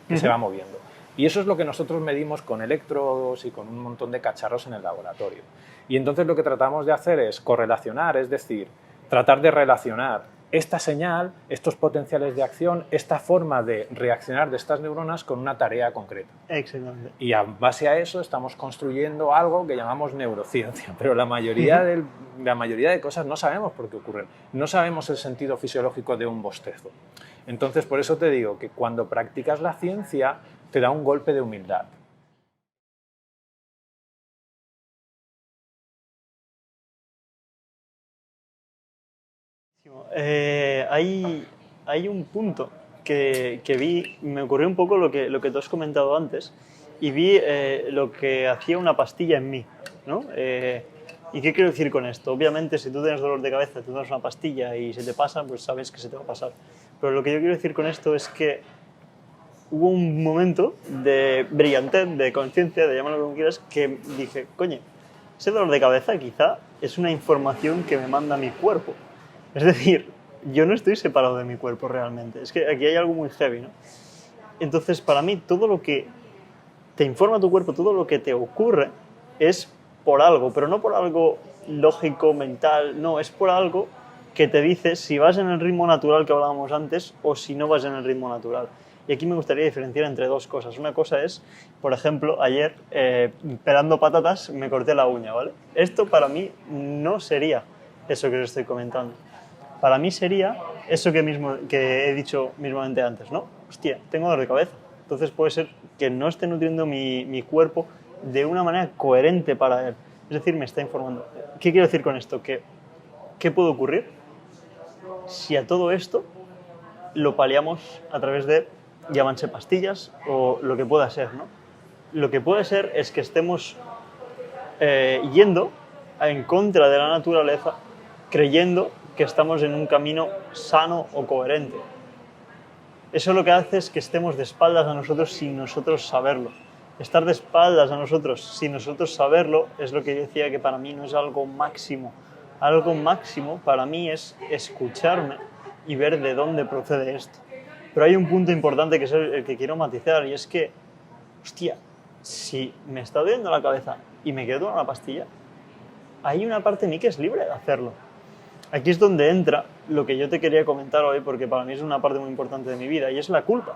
que se va moviendo. Y eso es lo que nosotros medimos con electrodos y con un montón de cacharros en el laboratorio. Y entonces lo que tratamos de hacer es correlacionar, es decir, tratar de relacionar esta señal, estos potenciales de acción, esta forma de reaccionar de estas neuronas con una tarea concreta. Excelente. Y a base a eso estamos construyendo algo que llamamos neurociencia, pero la mayoría de cosas no sabemos por qué ocurren. No sabemos el sentido fisiológico de un bostezo. Entonces, por eso te digo que cuando practicas la ciencia te da un golpe de humildad. Hay un punto que vi, me ocurrió un poco lo que tú has comentado antes, y vi lo que hacía una pastilla en mí, ¿no? ¿Y qué quiero decir con esto? Obviamente, si tú tienes dolor de cabeza, tú das una pastilla y se te pasa, pues sabes que se te va a pasar. Pero lo que yo quiero decir con esto es que hubo un momento de brillantez, de conciencia, de llamarlo como quieras, que dije, coño, ese dolor de cabeza quizá es una información que me manda mi cuerpo. Es decir, yo no estoy separado de mi cuerpo realmente. Es que aquí hay algo muy heavy, ¿no? Entonces, para mí, todo lo que te informa tu cuerpo, todo lo que te ocurre, es por algo, pero no por algo lógico, mental, no, es por algo que te dice si vas en el ritmo natural que hablábamos antes o si no vas en el ritmo natural. Y aquí me gustaría diferenciar entre dos cosas. Una cosa es, por ejemplo, ayer, pelando patatas, me corté la uña, ¿vale? Esto para mí no sería eso que os estoy comentando. Para mí sería eso que he dicho mismamente antes, ¿no? Hostia, tengo dolor de cabeza. Entonces puede ser que no esté nutriendo mi cuerpo de una manera coherente para él. Es decir, me está informando. ¿Qué quiero decir con esto? ¿Qué puede ocurrir si a todo esto lo paliamos a través de, llámanse pastillas o lo que pueda ser, ¿no? Lo que puede ser es que estemos yendo en contra de la naturaleza, creyendo que estamos en un camino sano o coherente. Eso lo que hace es que estemos de espaldas a nosotros sin nosotros saberlo. Estar de espaldas a nosotros sin nosotros saberlo es lo que yo decía que para mí no es algo máximo. Algo máximo para mí es escucharme y ver de dónde procede esto. Pero hay un punto importante que es el que quiero matizar y es que, hostia, si me está doliendo la cabeza y me quiero tomar una pastilla, hay una parte de mí que es libre de hacerlo. Aquí es donde entra lo que yo te quería comentar hoy, porque para mí es una parte muy importante de mi vida, y es la culpa.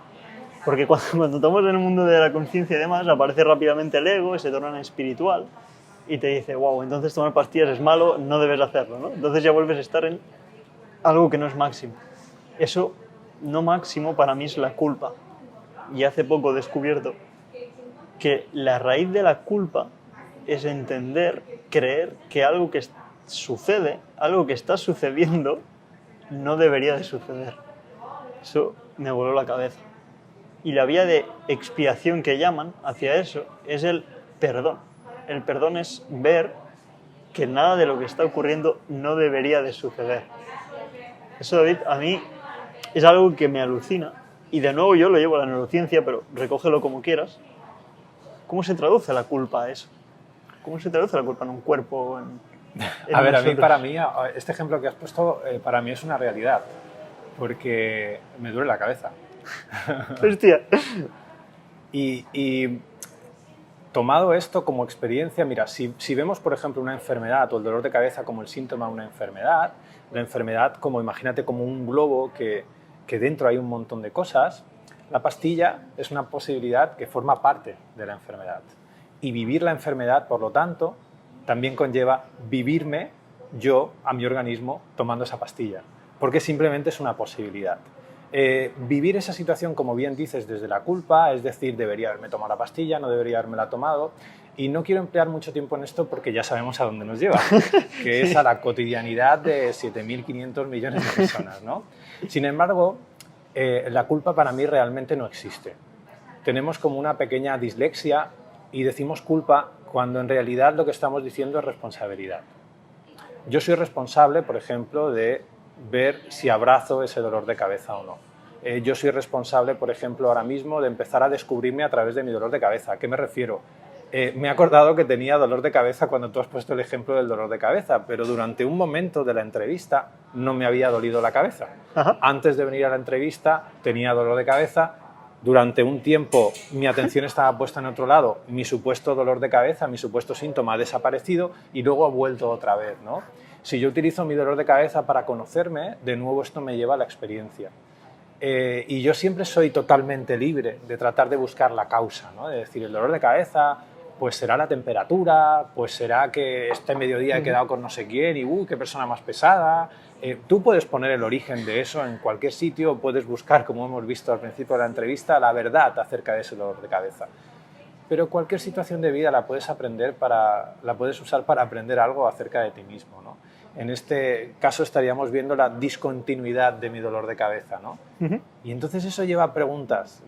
Porque cuando estamos en el mundo de la conciencia y demás, aparece rápidamente el ego, se torna en espiritual, y te dice, wow, entonces tomar pastillas es malo, no debes hacerlo, ¿no? Entonces ya vuelves a estar en algo que no es máximo. Eso no máximo para mí es la culpa. Y hace poco he descubierto que la raíz de la culpa es entender, creer que algo que sucede, algo que está sucediendo, no debería de suceder. Eso me voló la cabeza. Y la vía de expiación que llaman hacia eso es el perdón. El perdón es ver que nada de lo que está ocurriendo no debería de suceder. Eso, David, a mí es algo que me alucina. Y de nuevo yo lo llevo a la neurociencia, pero recógelo como quieras. ¿Cómo se traduce la culpa a eso? ¿Cómo se traduce la culpa en un cuerpo? A ver, para mí, este ejemplo que has puesto, para mí es una realidad, porque me duele la cabeza. Hostia. Y tomado esto como experiencia, mira, si vemos, por ejemplo, una enfermedad o el dolor de cabeza como el síntoma de una enfermedad, la enfermedad como, imagínate, como un globo que dentro hay un montón de cosas, la pastilla es una posibilidad que forma parte de la enfermedad. Y vivir la enfermedad, por lo tanto, también conlleva vivirme yo a mi organismo tomando esa pastilla, porque simplemente es una posibilidad. Vivir esa situación, como bien dices, desde la culpa, es decir, debería haberme tomado la pastilla, no debería habérmela tomado, y no quiero emplear mucho tiempo en esto porque ya sabemos a dónde nos lleva, que es a la cotidianidad de 7.500 millones de personas, ¿no? Sin embargo, la culpa para mí realmente no existe. Tenemos como una pequeña dislexia y decimos culpa cuando en realidad lo que estamos diciendo es responsabilidad. Yo soy responsable, por ejemplo, de ver si abrazo ese dolor de cabeza o no. Yo soy responsable, por ejemplo, ahora mismo de empezar a descubrirme a través de mi dolor de cabeza. ¿A qué me refiero? Me he acordado que tenía dolor de cabeza cuando tú has puesto el ejemplo del dolor de cabeza, pero durante un momento de la entrevista no me había dolido la cabeza. Ajá. Antes de venir a la entrevista tenía dolor de cabeza. Durante un tiempo mi atención estaba puesta en otro lado, mi supuesto dolor de cabeza, mi supuesto síntoma ha desaparecido y luego ha vuelto otra vez, ¿no? Si yo utilizo mi dolor de cabeza para conocerme, de nuevo esto me lleva a la experiencia. Y yo siempre soy totalmente libre de tratar de buscar la causa, ¿no? De decir, el dolor de cabeza, pues será la temperatura, pues será que este mediodía he quedado con no sé quién y qué persona más pesada. Tú puedes poner el origen de eso en cualquier sitio, puedes buscar, como hemos visto al principio de la entrevista, la verdad acerca de ese dolor de cabeza. Pero cualquier situación de vida la puedes usar para aprender algo acerca de ti mismo, ¿no? En este caso estaríamos viendo la discontinuidad de mi dolor de cabeza, ¿no? Y entonces eso lleva preguntas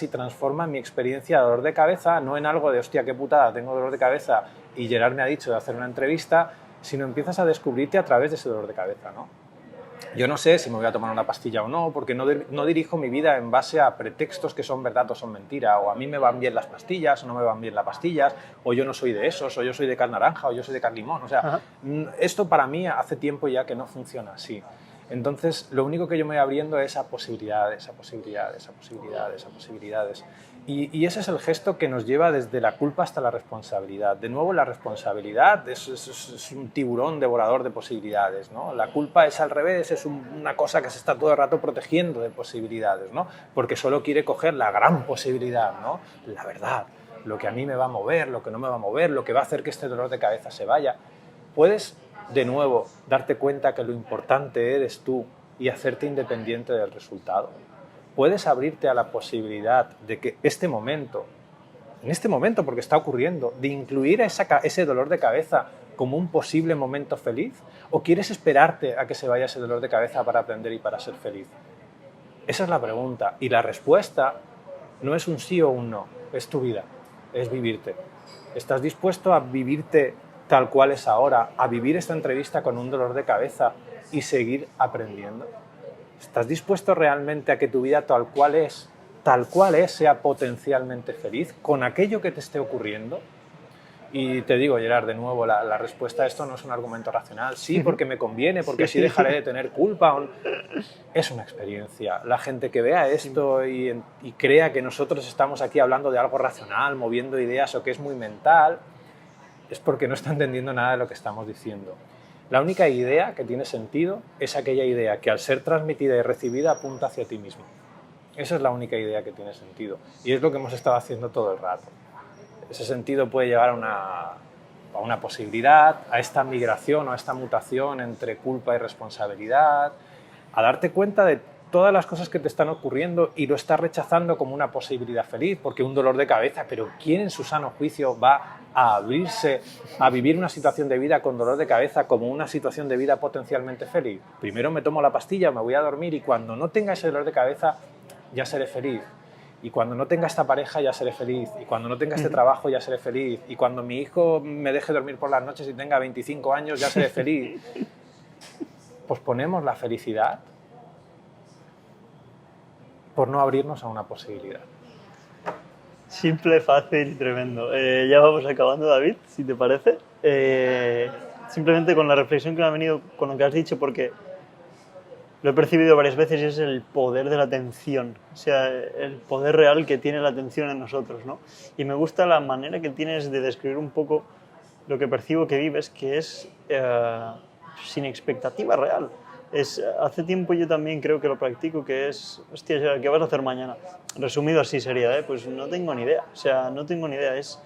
y transforma mi experiencia de dolor de cabeza no en algo de hostia, qué putada, tengo dolor de cabeza y Gerard me ha dicho de hacer una entrevista, sino empiezas a descubrirte a través de ese dolor de cabeza, ¿no? Yo no sé si me voy a tomar una pastilla o no, porque no dirijo mi vida en base a pretextos que son verdad o son mentira, o a mí me van bien las pastillas o no me van bien las pastillas, o yo no soy de esos, o yo soy de cal naranja, o yo soy de cal limón. O sea, esto para mí hace tiempo ya que no funciona así. Entonces, lo único que yo me voy abriendo es a posibilidades, a posibilidades, a posibilidades, a posibilidades. Y ese es el gesto que nos lleva desde la culpa hasta la responsabilidad. De nuevo, la responsabilidad es un tiburón devorador de posibilidades, ¿no? La culpa es al revés, es una cosa que se está todo el rato protegiendo de posibilidades, ¿no? Porque solo quiere coger la gran posibilidad, ¿no? La verdad, lo que a mí me va a mover, lo que no me va a mover, lo que va a hacer que este dolor de cabeza se vaya. Puedes, de nuevo, darte cuenta que lo importante eres tú y hacerte independiente del resultado. Puedes abrirte a la posibilidad de que en este momento, porque está ocurriendo, de incluir ese dolor de cabeza como un posible momento feliz, o quieres esperarte a que se vaya ese dolor de cabeza para aprender y para ser feliz. Esa es la pregunta, y la respuesta no es un sí o un no, es tu vida, es vivirte. ¿Estás dispuesto a vivirte tal cual es ahora, a vivir esta entrevista con un dolor de cabeza y seguir aprendiendo? ¿Estás dispuesto realmente a que tu vida tal cual es, sea potencialmente feliz con aquello que te esté ocurriendo? Y te digo, Gerard, de nuevo, la respuesta a esto no es un argumento racional. Sí, porque me conviene, porque así dejaré de tener culpa. Es una experiencia. La gente que vea esto y crea que nosotros estamos aquí hablando de algo racional, moviendo ideas o que es muy mental, es porque no está entendiendo nada de lo que estamos diciendo. La única idea que tiene sentido es aquella idea que al ser transmitida y recibida apunta hacia ti mismo. Esa es la única idea que tiene sentido. Y es lo que hemos estado haciendo todo el rato. Ese sentido puede llevar a una posibilidad, a esta migración o a esta mutación entre culpa y responsabilidad, a darte cuenta de todas las cosas que te están ocurriendo y lo estás rechazando como una posibilidad feliz, porque un dolor de cabeza, pero ¿quién en su sano juicio va a abrirse a vivir una situación de vida con dolor de cabeza como una situación de vida potencialmente feliz? Primero me tomo la pastilla, me voy a dormir y cuando no tenga ese dolor de cabeza ya seré feliz. Y cuando no tenga esta pareja ya seré feliz. Y cuando no tenga este trabajo ya seré feliz. Y cuando mi hijo me deje dormir por las noches y tenga 25 años ya seré feliz. Posponemos la felicidad por no abrirnos a una posibilidad. Simple, fácil y tremendo. Ya vamos acabando, David, si te parece. Simplemente con la reflexión que me ha venido con lo que has dicho, porque lo he percibido varias veces y es el poder de la atención, o sea, el poder real que tiene la atención en nosotros, ¿no? Y me gusta la manera que tienes de describir un poco lo que percibo que vives, que es sin expectativa real. Hace tiempo yo también creo que lo practico, que es, hostia, ¿qué vas a hacer mañana? Resumido así sería, pues no tengo ni idea, o sea, no tengo ni idea, es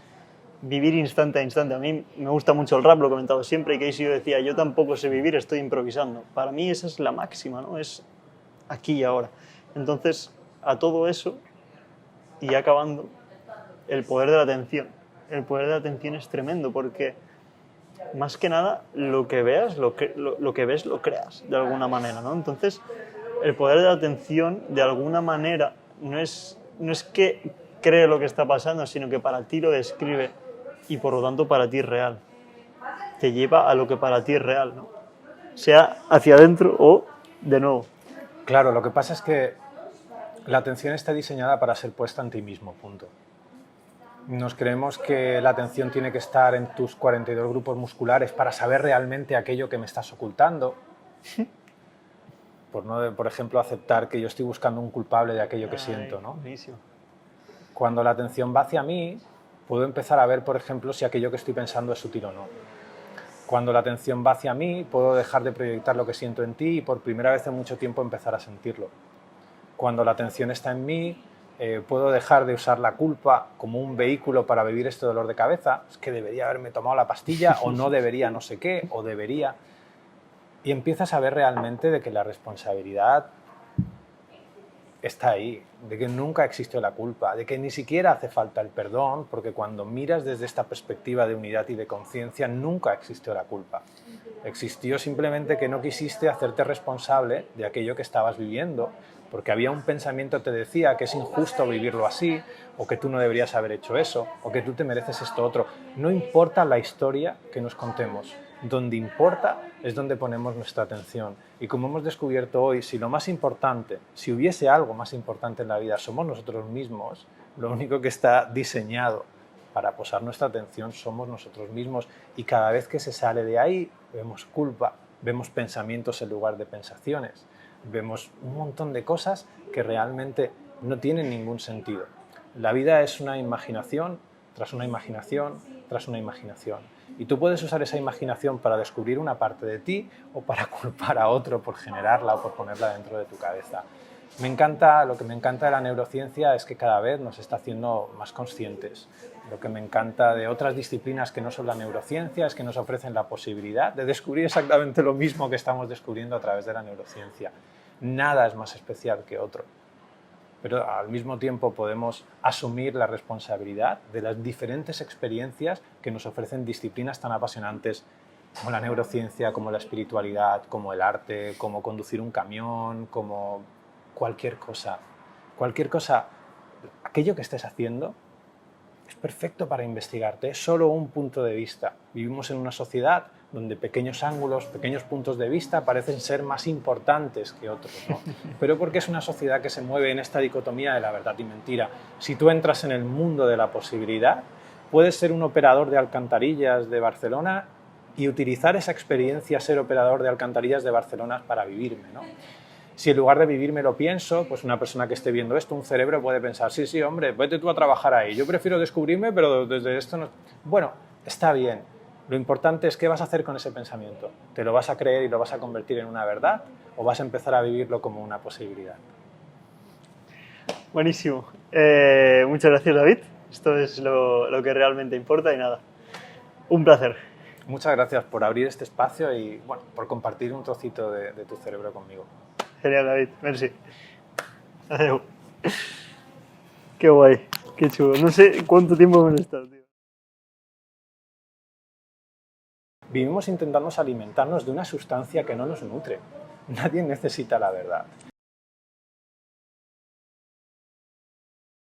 vivir instante a instante. A mí me gusta mucho el rap, lo he comentado siempre, y Casey yo decía, yo tampoco sé vivir, estoy improvisando. Para mí esa es la máxima, ¿no? Es aquí y ahora. Entonces, a todo eso, y acabando, el poder de la atención. El poder de la atención es tremendo, porque más que nada, lo que veas, lo que ves, lo creas, de alguna manera, ¿no? Entonces, el poder de la atención, de alguna manera, no es que cree lo que está pasando, sino que para ti lo describe y por lo tanto para ti es real. Te lleva a lo que para ti es real, ¿no? Sea hacia adentro o de nuevo. Claro, lo que pasa es que la atención está diseñada para ser puesta en ti mismo, punto. Nos creemos que la atención tiene que estar en tus 42 grupos musculares para saber realmente aquello que me estás ocultando. Por ejemplo, aceptar que yo estoy buscando un culpable de aquello que siento, ¿no? Buenísimo. Cuando la atención va hacia mí, puedo empezar a ver, por ejemplo, si aquello que estoy pensando es sutil o no. Cuando la atención va hacia mí, puedo dejar de proyectar lo que siento en ti y por primera vez en mucho tiempo empezar a sentirlo. Cuando la atención está en mí, puedo dejar de usar la culpa como un vehículo para vivir este dolor de cabeza. Es que debería haberme tomado la pastilla, o no debería no sé qué, o debería. Y empiezas a ver realmente de que la responsabilidad está ahí, de que nunca existió la culpa, de que ni siquiera hace falta el perdón, porque cuando miras desde esta perspectiva de unidad y de conciencia, nunca existió la culpa. Existió simplemente que no quisiste hacerte responsable de aquello que estabas viviendo, porque había un pensamiento que te decía que es injusto vivirlo así, o que tú no deberías haber hecho eso, o que tú te mereces esto otro. No importa la historia que nos contemos, donde importa es donde ponemos nuestra atención. Y como hemos descubierto hoy, si lo más importante, si hubiese algo más importante en la vida, somos nosotros mismos, lo único que está diseñado para posar nuestra atención somos nosotros mismos. Y cada vez que se sale de ahí, vemos culpa, vemos pensamientos en lugar de pensaciones, vemos un montón de cosas que realmente no tienen ningún sentido. La vida es una imaginación tras una imaginación tras una imaginación. Y tú puedes usar esa imaginación para descubrir una parte de ti o para culpar a otro por generarla o por ponerla dentro de tu cabeza. Lo que me encanta de la neurociencia es que cada vez nos está haciendo más conscientes. Lo que me encanta de otras disciplinas que no son la neurociencia es que nos ofrecen la posibilidad de descubrir exactamente lo mismo que estamos descubriendo a través de la neurociencia. Nada es más especial que otro. Pero al mismo tiempo podemos asumir la responsabilidad de las diferentes experiencias que nos ofrecen disciplinas tan apasionantes como la neurociencia, como la espiritualidad, como el arte, como conducir un camión, como cualquier cosa. Cualquier cosa, aquello que estés haciendo es perfecto para investigarte, es solo un punto de vista. Vivimos en una sociedad donde pequeños ángulos, pequeños puntos de vista parecen ser más importantes que otros, ¿no? Pero porque es una sociedad que se mueve en esta dicotomía de la verdad y mentira. Si tú entras en el mundo de la posibilidad, puedes ser un operador de alcantarillas de Barcelona y utilizar esa experiencia, ser operador de alcantarillas de Barcelona para vivirme, ¿no? Si en lugar de vivirme lo pienso, pues una persona que esté viendo esto, un cerebro puede pensar, sí, sí, hombre, vete tú a trabajar ahí. Yo prefiero descubrirme, pero desde esto no... Bueno, está bien. Lo importante es qué vas a hacer con ese pensamiento. ¿Te lo vas a creer y lo vas a convertir en una verdad o vas a empezar a vivirlo como una posibilidad? Buenísimo. Muchas gracias, David. Esto es lo que realmente importa y nada. Un placer. Muchas gracias por abrir este espacio y bueno, por compartir un trocito de tu cerebro conmigo. Genial, David. Merci. Adeu. Qué guay. Qué chulo. No sé cuánto tiempo hemos estado, tío. Vivimos intentando alimentarnos de una sustancia que no nos nutre. Nadie necesita la verdad.